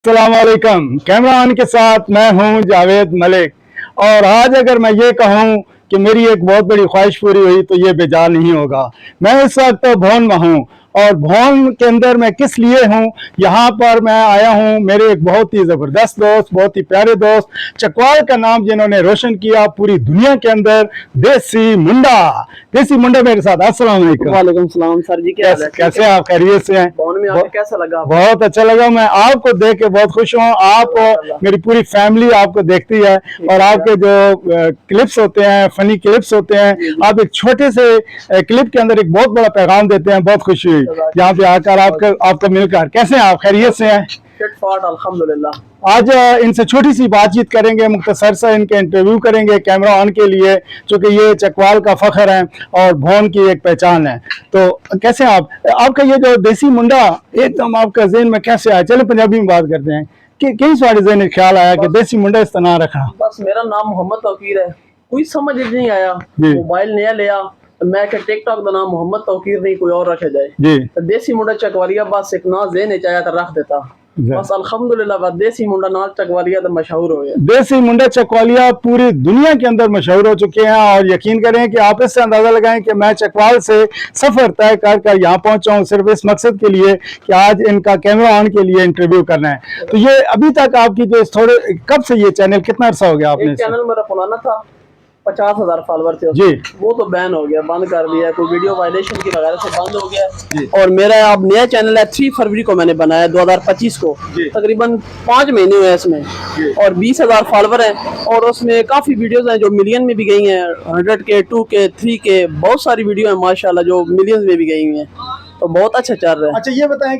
अस्सलामुअलैकुम। कैमरामैन के साथ मैं हूं जावेद मलिक। और आज अगर मैं ये कहूं कि मेरी एक बहुत बड़ी ख्वाहिश पूरी हुई तो ये बेजार नहीं होगा। मैं इस वक्त भवन में हूं और भवन के अंदर मैं किस लिए हूं, यहाँ पर मैं आया हूं मेरे एक बहुत ही ज़बरदस्त दोस्त, बहुत ही प्यारे दोस्त, चकवाल का नाम जिन्होंने रोशन किया पूरी दुनिया के अंदर, देसी मुंडा। देसी मुंडा मेरे साथ। अस्सलाम वालेकुम। वालेकुम सलाम सर जी, कैसे आप? खैरियत से हैं? भवन में आके कैसा लगा? बहुत अच्छा लगा। मैं आपको देख के बहुत खुश हूँ। आप, मेरी पूरी फैमिली आपको देखती है और आपके जो क्लिप्स होते हैं, फनी क्लिप्स होते हैं, आप एक छोटे से क्लिप के अंदर एक बहुत बड़ा पैगाम देते हैं। बहुत खुशी हुई यहाँ पे आकर आपको मिलकर। कैसे हैं आप? खैरियत से हैं? अल्हम्दुलिल्लाह। आज इनसे छोटी सी बातचीत करेंगे, मुख्तसर सा इनके इंटरव्यू करेंगे कैमरा ऑन के लिए, क्योंकि ये चकवाल का फख्र है और भवन की एक पहचान है। तो कैसे आपका ये जो देसी मुंडा एकदम आपका ज़हन में कैसे आया? चलो पंजाबी में बात करते हैं कि किस वाले ज़हन में ख्याल आया कि देसी मुंडा इस तरह रखना? बस मेरा नाम मोहम्मद तौकीर है, कोई समझ नहीं आया। मोबाइल नया लिया मैं टिकटॉक का नाम मोहम्मद तौकीर नहीं कोई और रखे जाए जी। तो देसी मुंडा चकवालिया बस एक ना ज़हन आया तो रख देता। बस अल्हम्दुलिल्लाह देसी मुंडा नाल चकवालिया तो मशहूर हो गया। देसी मुंडा चकवालिया पूरी दुनिया के अंदर मशहूर हो चुके हैं और यकीन करें कि आप इससे अंदाजा लगाएं कि मैं चकवाल से सफर तय कर यहाँ पहुंचा हूँ सिर्फ इस मकसद के लिए कि आज इनका कैमरा ऑन के लिए इंटरव्यू करना है। तो ये अभी तक आपकी जो थोड़े कब से ये चैनल, कितना अर्सा हो गया आपने? चैनल मेरा पुराना था, 50,000 फॉलोवर थे जी। वो तो बैन हो गया, बंद कर दिया, कोई वीडियो वायलेशन की वगैरह से बंद हो गया। और मेरा अब नया चैनल है, 3 फरवरी को मैंने बनाया 2025 को, तकरीबन 5 महीने हुए इसमें और 20,000 फॉलोवर हैं और उसमें काफ़ी वीडियोस हैं जो मिलियन में भी गई हैं, 100K, 2K, 3K, बहुत सारी वीडियो हैं माशाल्लाह जो मिलियंस में भी गई हुई हैं। तो बहुत अच्छा चल रहा है। अच्छा ये बताएं